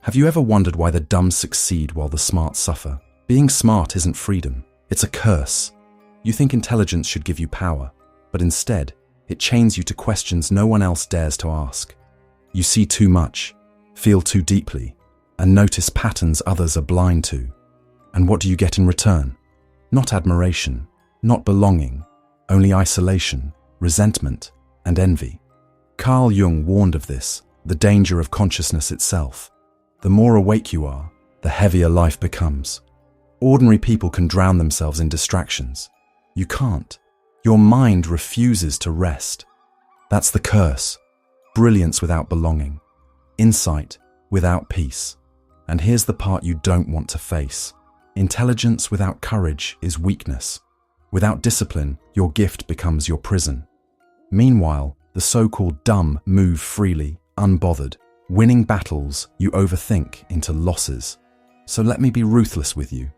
Have you ever wondered why the dumb succeed while the smart suffer? Being smart isn't freedom, it's a curse. You think intelligence should give you power, but instead, it chains you to questions no one else dares to ask. You see too much, feel too deeply, and notice patterns others are blind to. And what do you get in return? Not admiration, not belonging, only isolation, resentment, and envy. Carl Jung warned of this, the danger of consciousness itself. The more awake you are, the heavier life becomes. Ordinary people can drown themselves in distractions. You can't. Your mind refuses to rest. That's the curse. Brilliance without belonging. Insight without peace. And here's the part you don't want to face. Intelligence without courage is weakness. Without discipline, your gift becomes your prison. Meanwhile, the so-called dumb move freely, unbothered, winning battles you overthink into losses. So let me be ruthless with you.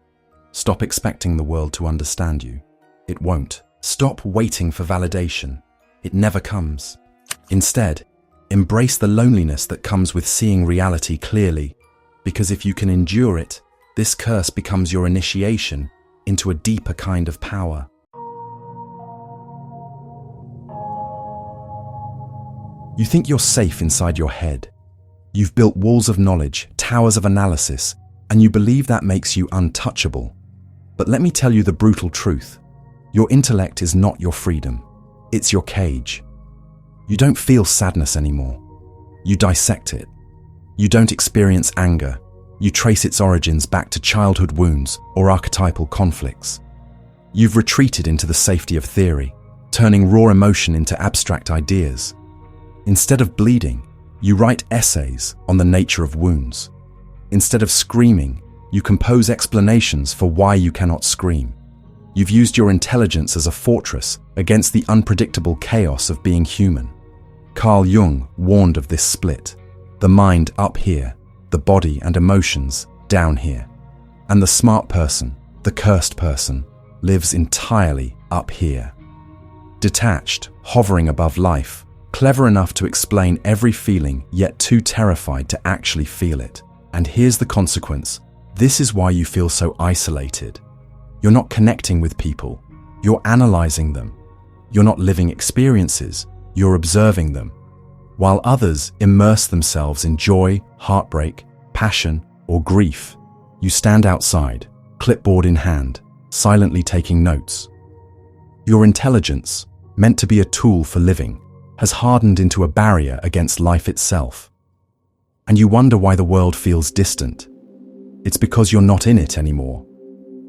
Stop expecting the world to understand you. It won't. Stop waiting for validation. It never comes. Instead, embrace the loneliness that comes with seeing reality clearly, because if you can endure it, this curse becomes your initiation into a deeper kind of power. You think you're safe inside your head. You've built walls of knowledge, towers of analysis, and you believe that makes you untouchable. But let me tell you the brutal truth. Your intellect is not your freedom. It's your cage. You don't feel sadness anymore. You dissect it. You don't experience anger. You trace its origins back to childhood wounds or archetypal conflicts. You've retreated into the safety of theory, turning raw emotion into abstract ideas. Instead of bleeding, you write essays on the nature of wounds. Instead of screaming, you compose explanations for why you cannot scream. You've used your intelligence as a fortress against the unpredictable chaos of being human. Carl Jung warned of this split. The mind up here, the body and emotions down here. And the smart person, the cursed person, lives entirely up here. Detached, hovering above life, clever enough to explain every feeling, yet too terrified to actually feel it. And here's the consequence. This is why you feel so isolated. You're not connecting with people. You're analyzing them. You're not living experiences. You're observing them. While others immerse themselves in joy, heartbreak, passion, or grief, you stand outside, clipboard in hand, silently taking notes. Your intelligence, meant to be a tool for living, has hardened into a barrier against life itself. And you wonder why the world feels distant. It's because you're not in it anymore.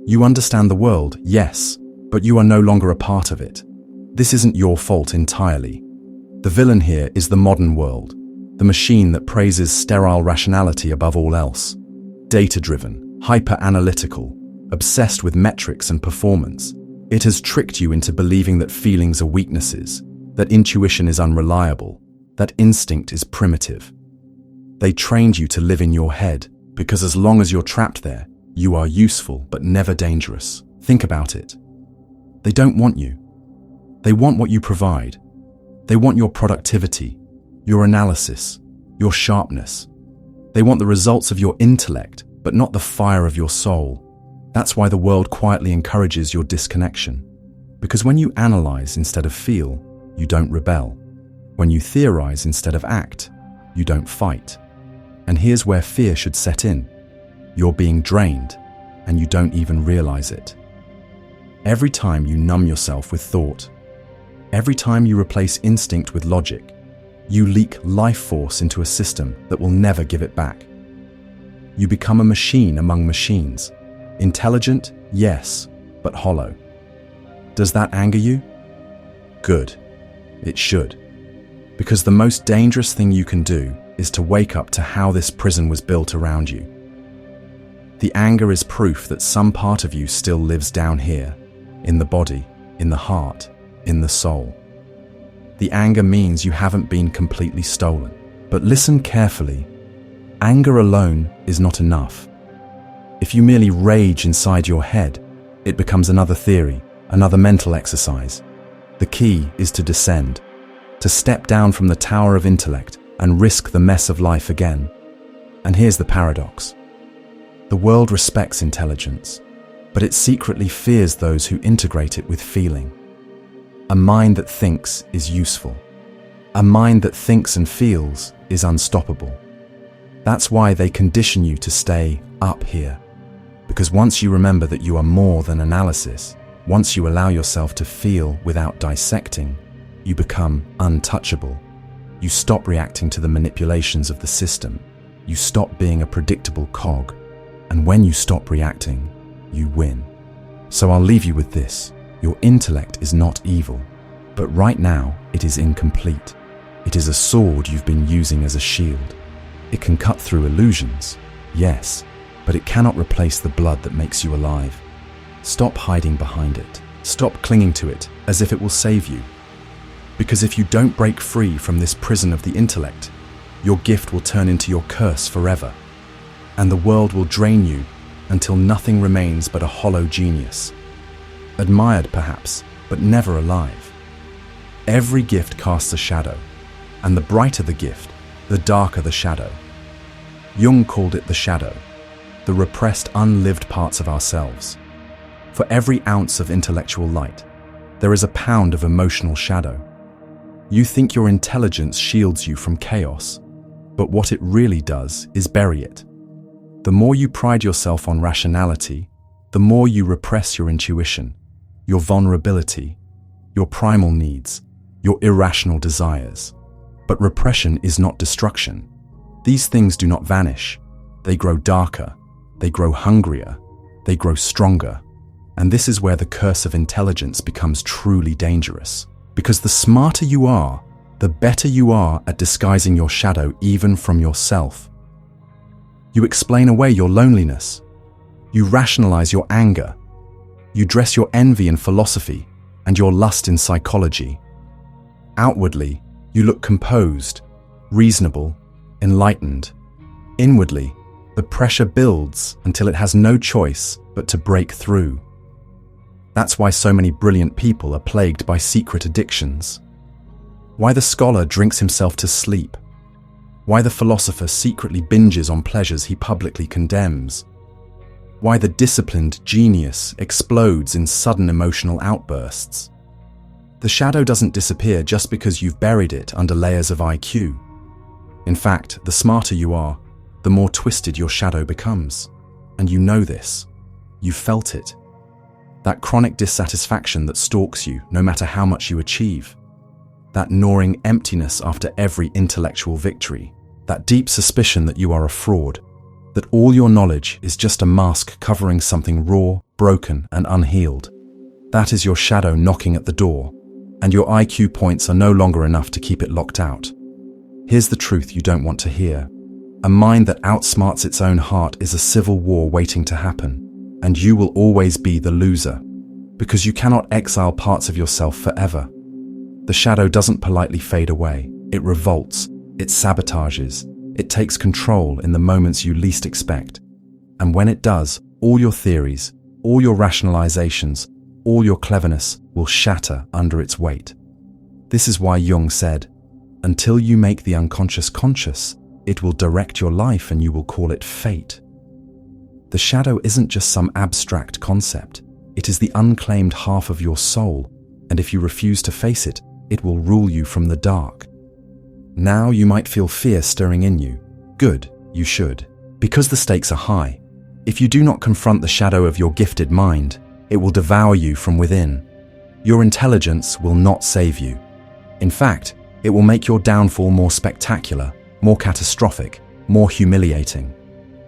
You understand the world, yes, but you are no longer a part of it. This isn't your fault entirely. The villain here is the modern world, the machine that praises sterile rationality above all else. Data-driven, hyper-analytical, obsessed with metrics and performance, it has tricked you into believing that feelings are weaknesses, that intuition is unreliable, that instinct is primitive. They trained you to live in your head, because as long as you're trapped there, you are useful but never dangerous. Think about it. They don't want you. They want what you provide. They want your productivity, your analysis, your sharpness. They want the results of your intellect, but not the fire of your soul. That's why the world quietly encourages your disconnection. Because when you analyze instead of feel, you don't rebel. When you theorize instead of act, you don't fight. And here's where fear should set in. You're being drained, and you don't even realize it. Every time you numb yourself with thought, every time you replace instinct with logic, you leak life force into a system that will never give it back. You become a machine among machines. Intelligent, yes, but hollow. Does that anger you? Good. It should. Because the most dangerous thing you can do is to wake up to how this prison was built around you. The anger is proof that some part of you still lives down here, in the body, in the heart, in the soul. The anger means you haven't been completely stolen. But listen carefully. Anger alone is not enough. If you merely rage inside your head, it becomes another theory, another mental exercise. The key is to descend, to step down from the tower of intellect and risk the mess of life again. And here's the paradox. The world respects intelligence, but it secretly fears those who integrate it with feeling. A mind that thinks is useful. A mind that thinks and feels is unstoppable. That's why they condition you to stay up here. Because once you remember that you are more than analysis, once you allow yourself to feel without dissecting, you become untouchable. You stop reacting to the manipulations of the system. You stop being a predictable cog. And when you stop reacting, you win. So I'll leave you with this. Your intellect is not evil, but right now it is incomplete. It is a sword you've been using as a shield. It can cut through illusions, yes, but it cannot replace the blood that makes you alive. Stop hiding behind it. Stop clinging to it as if it will save you. Because if you don't break free from this prison of the intellect, your gift will turn into your curse forever. And the world will drain you until nothing remains but a hollow genius. Admired perhaps, but never alive. Every gift casts a shadow, and the brighter the gift, the darker the shadow. Jung called it the shadow, the repressed, unlived parts of ourselves. For every ounce of intellectual light, there is a pound of emotional shadow. You think your intelligence shields you from chaos, but what it really does is bury it. The more you pride yourself on rationality, the more you repress your intuition, your vulnerability, your primal needs, your irrational desires. But repression is not destruction. These things do not vanish. They grow darker, they grow hungrier, they grow stronger. And this is where the curse of intelligence becomes truly dangerous. Because the smarter you are, the better you are at disguising your shadow even from yourself. You explain away your loneliness. You rationalize your anger. You dress your envy in philosophy and your lust in psychology. Outwardly, you look composed, reasonable, enlightened. Inwardly, the pressure builds until it has no choice but to break through. That's why so many brilliant people are plagued by secret addictions. Why the scholar drinks himself to sleep. Why the philosopher secretly binges on pleasures he publicly condemns. Why the disciplined genius explodes in sudden emotional outbursts. The shadow doesn't disappear just because you've buried it under layers of IQ. In fact, the smarter you are, the more twisted your shadow becomes. And you know this. You felt it. That chronic dissatisfaction that stalks you no matter how much you achieve. That gnawing emptiness after every intellectual victory. That deep suspicion that you are a fraud. That all your knowledge is just a mask covering something raw, broken, and unhealed. That is your shadow knocking at the door, and your IQ points are no longer enough to keep it locked out. Here's the truth you don't want to hear. A mind that outsmarts its own heart is a civil war waiting to happen, and you will always be the loser, because you cannot exile parts of yourself forever. The shadow doesn't politely fade away. It revolts, it sabotages, it takes control in the moments you least expect. And when it does, all your theories, all your rationalizations, all your cleverness will shatter under its weight. This is why Jung said, "Until you make the unconscious conscious, it will direct your life and you will call it fate." The shadow isn't just some abstract concept. It is the unclaimed half of your soul, and if you refuse to face it, it will rule you from the dark. Now you might feel fear stirring in you. Good, you should, because the stakes are high. If you do not confront the shadow of your gifted mind, it will devour you from within. Your intelligence will not save you. In fact, it will make your downfall more spectacular, more catastrophic, more humiliating.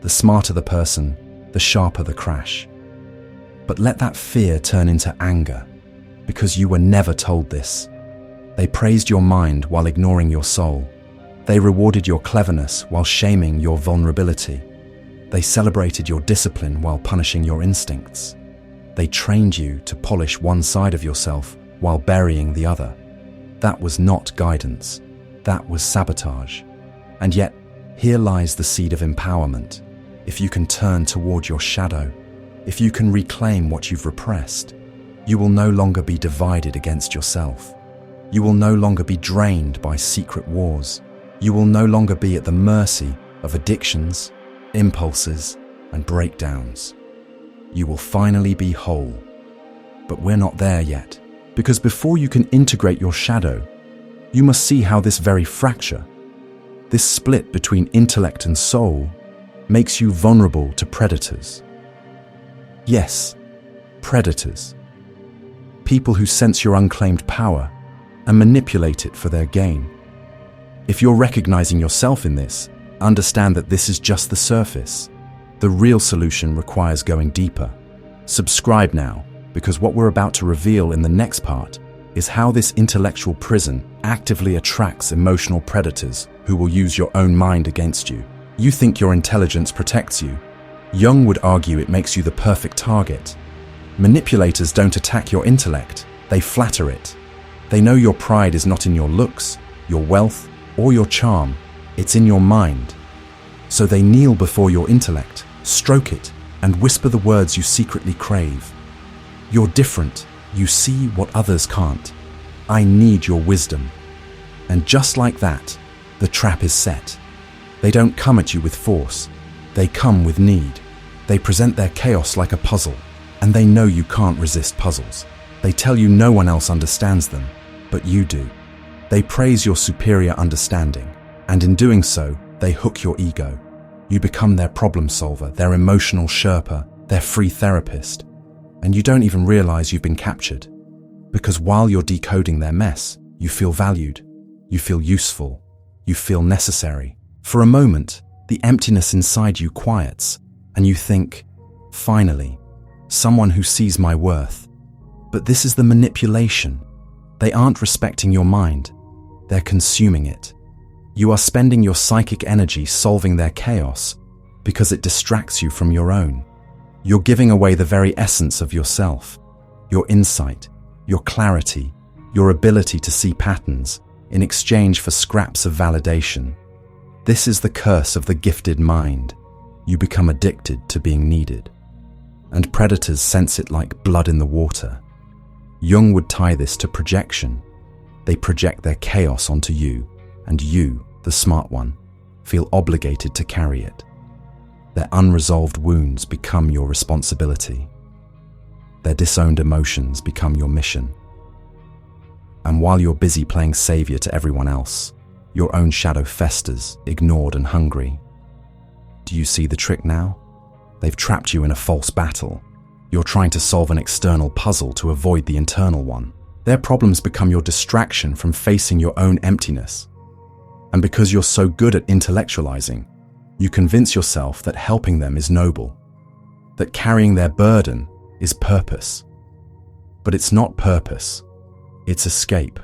The smarter the person, the sharper the crash. But let that fear turn into anger, because you were never told this. They praised your mind while ignoring your soul. They rewarded your cleverness while shaming your vulnerability. They celebrated your discipline while punishing your instincts. They trained you to polish one side of yourself while burying the other. That was not guidance. That was sabotage. And yet, here lies the seed of empowerment. If you can turn toward your shadow, if you can reclaim what you've repressed, you will no longer be divided against yourself. You will no longer be drained by secret wars. You will no longer be at the mercy of addictions, impulses, and breakdowns. You will finally be whole. But we're not there yet, because before you can integrate your shadow, you must see how this very fracture, this split between intellect and soul, makes you vulnerable to predators. Yes, predators. People who sense your unclaimed power and manipulate it for their gain. If you're recognizing yourself in this, understand that this is just the surface. The real solution requires going deeper. Subscribe now, because what we're about to reveal in the next part is how this intellectual prison actively attracts emotional predators who will use your own mind against you. You think your intelligence protects you. Jung would argue it makes you the perfect target. Manipulators don't attack your intellect, they flatter it. They know your pride is not in your looks, your wealth, or your charm, it's in your mind. So they kneel before your intellect, stroke it, and whisper the words you secretly crave. You're different, you see what others can't. I need your wisdom. And just like that, the trap is set. They don't come at you with force, they come with need. They present their chaos like a puzzle, and they know you can't resist puzzles. They tell you no one else understands them, but you do. They praise your superior understanding, and in doing so, they hook your ego. You become their problem solver, their emotional Sherpa, their free therapist, and you don't even realize you've been captured. Because while you're decoding their mess, you feel valued, you feel useful, you feel necessary. For a moment, the emptiness inside you quiets, and you think, finally, someone who sees my worth. But this is the manipulation. They aren't respecting your mind, they're consuming it. You are spending your psychic energy solving their chaos because it distracts you from your own. You're giving away the very essence of yourself, your insight, your clarity, your ability to see patterns in exchange for scraps of validation. This is the curse of the gifted mind. You become addicted to being needed. And predators sense it like blood in the water. Jung would tie this to projection. They project their chaos onto you, and you, the smart one, feel obligated to carry it. Their unresolved wounds become your responsibility. Their disowned emotions become your mission. And while you're busy playing savior to everyone else, your own shadow festers, ignored and hungry. Do you see the trick now? They've trapped you in a false battle. You're trying to solve an external puzzle to avoid the internal one. Their problems become your distraction from facing your own emptiness. And because you're so good at intellectualizing, you convince yourself that helping them is noble, that carrying their burden is purpose. But it's not purpose, it's escape.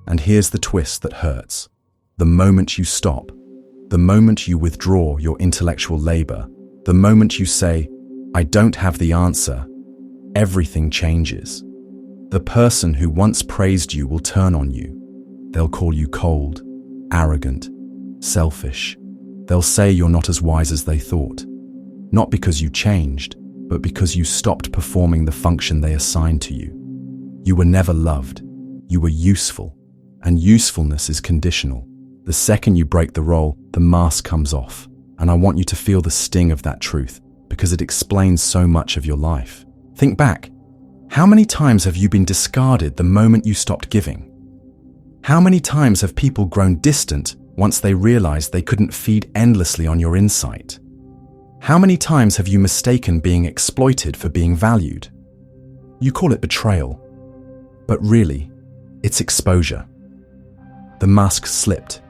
And here's the twist that hurts. The moment you stop, the moment you withdraw your intellectual labor, the moment you say, I don't have the answer, everything changes. The person who once praised you will turn on you. They'll call you cold, arrogant, selfish. They'll say you're not as wise as they thought. Not because you changed, but because you stopped performing the function they assigned to you. You were never loved. You were useful. And usefulness is conditional. The second you break the role, the mask comes off. And I want you to feel the sting of that truth, because it explains so much of your life. Think back. How many times have you been discarded the moment you stopped giving? How many times have people grown distant once they realized they couldn't feed endlessly on your insight? How many times have you mistaken being exploited for being valued? You call it betrayal, but really, it's exposure. The mask slipped,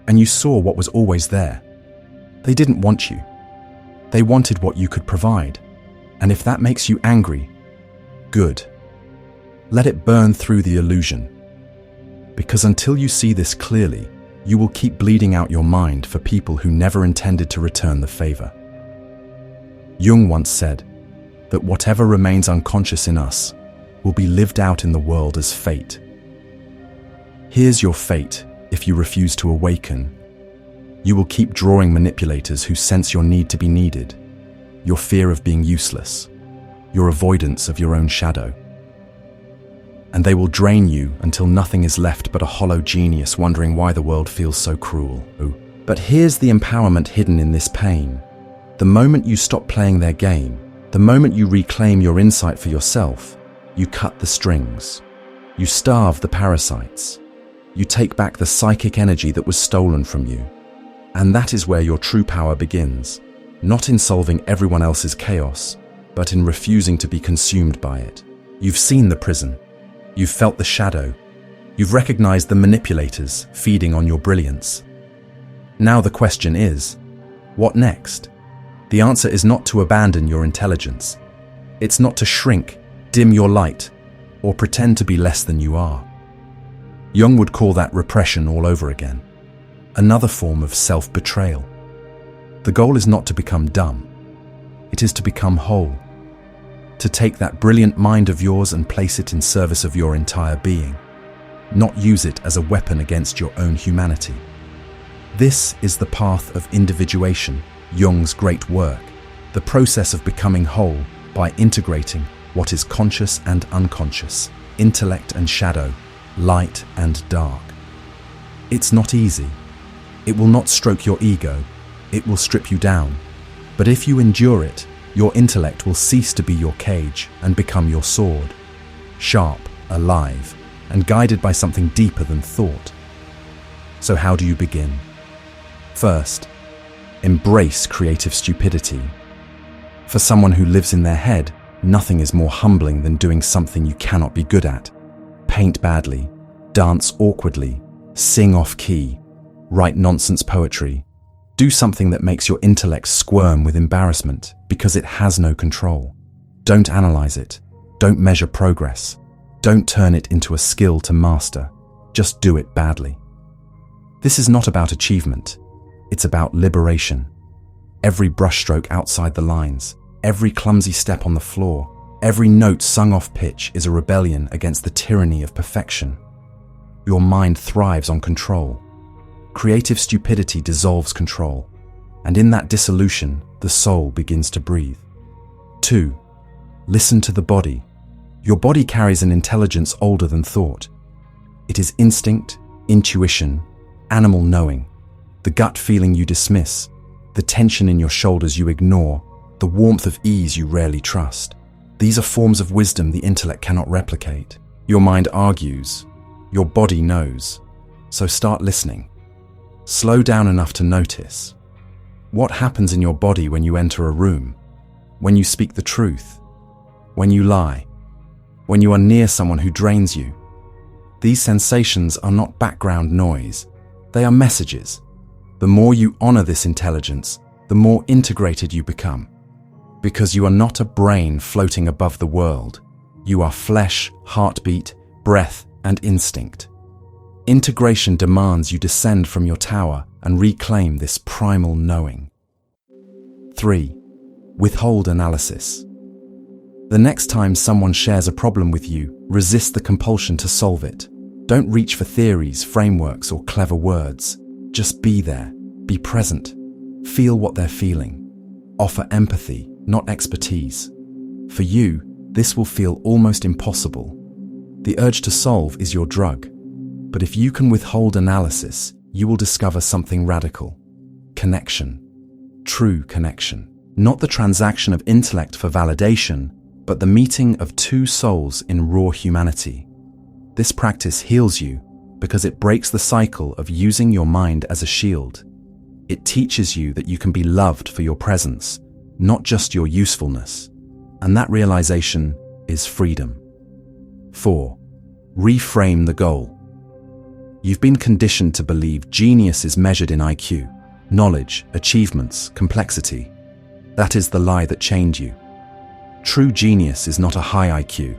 and you saw what was always there. They didn't want you. They wanted what you could provide. And if that makes you angry, good. Let it burn through the illusion. Because until you see this clearly, you will keep bleeding out your mind for people who never intended to return the favor. Jung once said that whatever remains unconscious in us will be lived out in the world as fate. Here's your fate if you refuse to awaken. You will keep drawing manipulators who sense your need to be needed, your fear of being useless, your avoidance of your own shadow. And they will drain you until nothing is left but a hollow genius wondering why the world feels so cruel. But here's the empowerment hidden in this pain. The moment you stop playing their game, the moment you reclaim your insight for yourself, you cut the strings. You starve the parasites. You take back the psychic energy that was stolen from you. And that is where your true power begins, not in solving everyone else's chaos, but in refusing to be consumed by it. You've seen the prison. You've felt the shadow. You've recognized the manipulators feeding on your brilliance. Now the question is, what next? The answer is not to abandon your intelligence. It's not to shrink, dim your light, or pretend to be less than you are. Jung would call that repression all over again. Another form of self-betrayal. The goal is not to become dumb. It is to become whole. To take that brilliant mind of yours and place it in service of your entire being. Not use it as a weapon against your own humanity. This is the path of individuation, Jung's great work, the process of becoming whole by integrating what is conscious and unconscious, intellect and shadow, light and dark. It's not easy. It will not stroke your ego. It will strip you down. But if you endure it, your intellect will cease to be your cage and become your sword, sharp, alive, and guided by something deeper than thought. So how do you begin? First, embrace creative stupidity. For someone who lives in their head, nothing is more humbling than doing something you cannot be good at. Paint badly, dance awkwardly, sing off-key, write nonsense poetry. Do something that makes your intellect squirm with embarrassment because it has no control. Don't analyze it. Don't measure progress. Don't turn it into a skill to master. Just do it badly. This is not about achievement. It's about liberation. Every brushstroke outside the lines, every clumsy step on the floor, every note sung off pitch is a rebellion against the tyranny of perfection. Your mind thrives on control. Creative stupidity dissolves control, and in that dissolution, the soul begins to breathe. 2. Listen to the body. Your body carries an intelligence older than thought. It is instinct, intuition, animal knowing, the gut feeling you dismiss, the tension in your shoulders you ignore, the warmth of ease you rarely trust. These are forms of wisdom the intellect cannot replicate. Your mind argues, your body knows. So start listening. Slow down enough to notice. What happens in your body when you enter a room? When you speak the truth? When you lie? When you are near someone who drains you? These sensations are not background noise. They are messages. The more you honor this intelligence, the more integrated you become. Because you are not a brain floating above the world. You are flesh, heartbeat, breath, and instinct. Integration demands you descend from your tower and reclaim this primal knowing. 3. Withhold analysis. The next time someone shares a problem with you, resist the compulsion to solve it. Don't reach for theories, frameworks, or clever words. Just be there, be present, feel what they're feeling. Offer empathy, not expertise. For you, this will feel almost impossible. The urge to solve is your drug. But if you can withhold analysis, you will discover something radical. Connection. True connection. Not the transaction of intellect for validation, but the meeting of two souls in raw humanity. This practice heals you because it breaks the cycle of using your mind as a shield. It teaches you that you can be loved for your presence, not just your usefulness. And that realization is freedom. 4. Reframe the goal. You've been conditioned to believe genius is measured in IQ, knowledge, achievements, complexity. That is the lie that chained you. True genius is not a high IQ.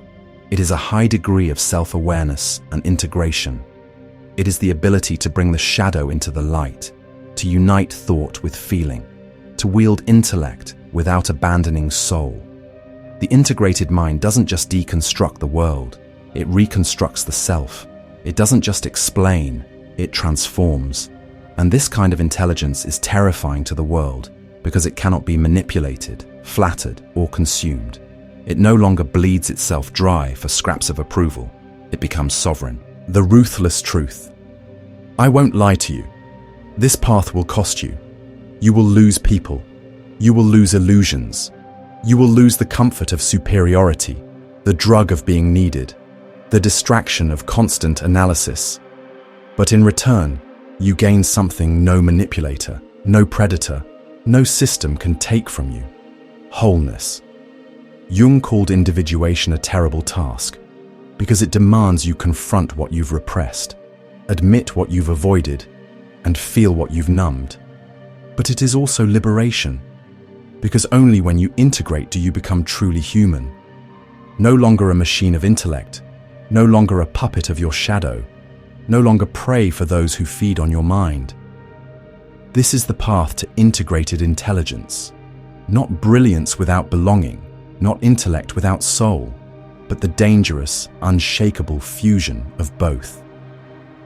It is a high degree of self-awareness and integration. It is the ability to bring the shadow into the light, to unite thought with feeling, to wield intellect without abandoning soul. The integrated mind doesn't just deconstruct the world, it reconstructs the self. It doesn't just explain, it transforms. And this kind of intelligence is terrifying to the world because it cannot be manipulated, flattered, or consumed. It no longer bleeds itself dry for scraps of approval. It becomes sovereign. The ruthless truth. I won't lie to you. This path will cost you. You will lose people. You will lose illusions. You will lose the comfort of superiority, the drug of being needed, the distraction of constant analysis. But in return, you gain something no manipulator, no predator, no system can take from you: wholeness. Jung called individuation a terrible task because it demands you confront what you've repressed, admit what you've avoided, and feel what you've numbed. But it is also liberation, because only when you integrate do you become truly human. No longer a machine of intellect, no longer a puppet of your shadow, no longer prey for those who feed on your mind. This is the path to integrated intelligence, not brilliance without belonging, not intellect without soul, but the dangerous, unshakable fusion of both.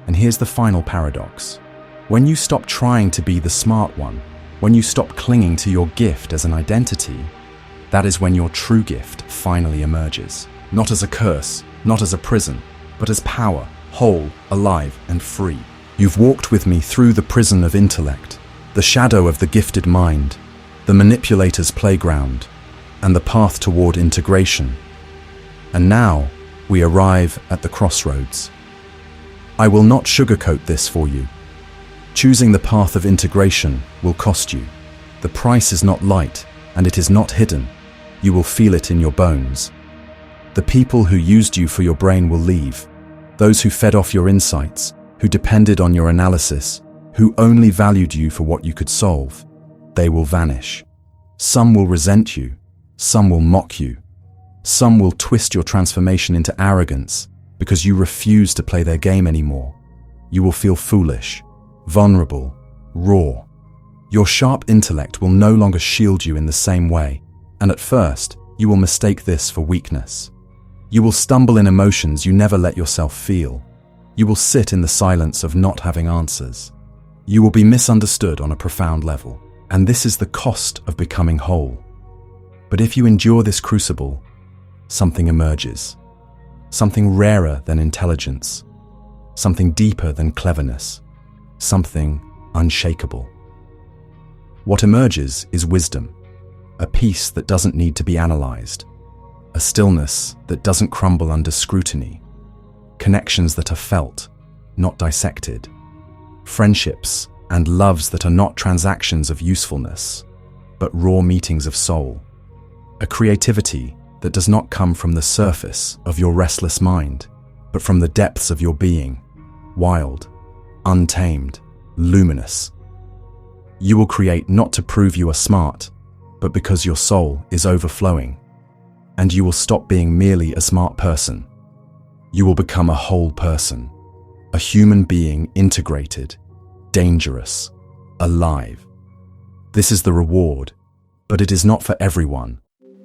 And here's the final paradox. When you stop trying to be the smart one, when you stop clinging to your gift as an identity, that is when your true gift finally emerges. Not as a curse, not as a prison, but as power, whole, alive, and free. You've walked with me through the prison of intellect, the shadow of the gifted mind, the manipulator's playground, and the path toward integration. And now we arrive at the crossroads. I will not sugarcoat this for you. Choosing the path of integration will cost you. The price is not light, and it is not hidden. You will feel it in your bones. The people who used you for your brain will leave. Those who fed off your insights, who depended on your analysis, who only valued you for what you could solve, they will vanish. Some will resent you. Some will mock you. Some will twist your transformation into arrogance because you refuse to play their game anymore. You will feel foolish, vulnerable, raw. Your sharp intellect will no longer shield you in the same way, and at first, you will mistake this for weakness. You will stumble in emotions you never let yourself feel. You will sit in the silence of not having answers. You will be misunderstood on a profound level, and this is the cost of becoming whole. But if you endure this crucible, something emerges. Something rarer than intelligence. Something deeper than cleverness. Something unshakable. What emerges is wisdom, a peace that doesn't need to be analyzed, a stillness that doesn't crumble under scrutiny, connections that are felt, not dissected, friendships and loves that are not transactions of usefulness, but raw meetings of soul, a creativity that does not come from the surface of your restless mind, but from the depths of your being, wild, untamed, luminous. You will create not to prove you are smart, but because your soul is overflowing, and you will stop being merely a smart person. You will become a whole person, a human being integrated, dangerous, alive. This is the reward, but it is not for everyone.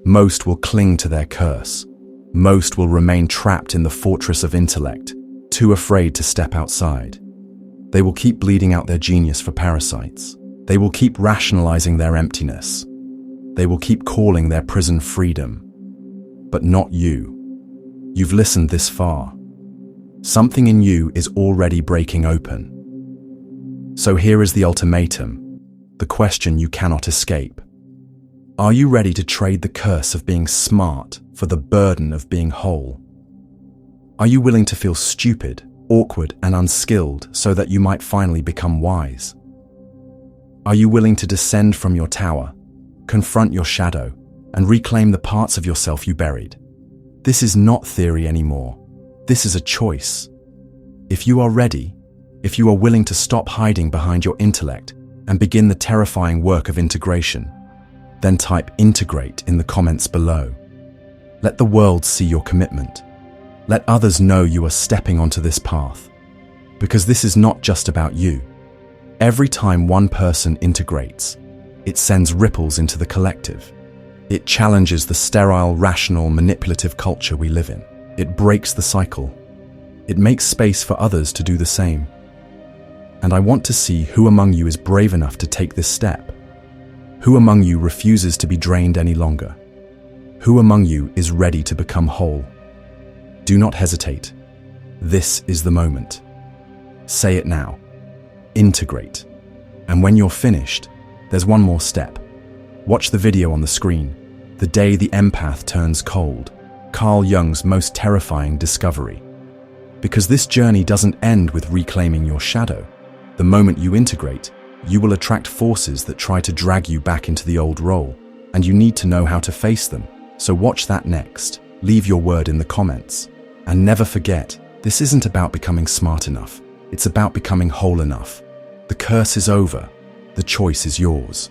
Most will cling to their curse. Most will remain trapped in the fortress of intellect, too afraid to step outside. They will keep bleeding out their genius for parasites. They will keep rationalizing their emptiness. They will keep calling their prison freedom. But not you. You've listened this far. Something in you is already breaking open. So here is the ultimatum, the question you cannot escape. Are you ready to trade the curse of being smart for the burden of being whole? Are you willing to feel stupid, awkward, and unskilled so that you might finally become wise? Are you willing to descend from your tower, confront your shadow, and reclaim the parts of yourself you buried? This is not theory anymore. This is a choice. If you are ready, if you are willing to stop hiding behind your intellect and begin the terrifying work of integration, then type integrate in the comments below. Let the world see your commitment. Let others know you are stepping onto this path. Because this is not just about you. Every time one person integrates, it sends ripples into the collective. It challenges the sterile, rational, manipulative culture we live in. It breaks the cycle. It makes space for others to do the same. And I want to see who among you is brave enough to take this step. Who among you refuses to be drained any longer? Who among you is ready to become whole? Do not hesitate. This is the moment. Say it now. Integrate. And when you're finished, there's one more step. Watch the video on the screen, The Day the Empath Turns Cold, Carl Jung's most terrifying discovery. Because this journey doesn't end with reclaiming your shadow. The moment you integrate, you will attract forces that try to drag you back into the old role, and you need to know how to face them. So watch that next. Leave your word in the comments. And never forget, this isn't about becoming smart enough. It's about becoming whole enough. The curse is over. The choice is yours.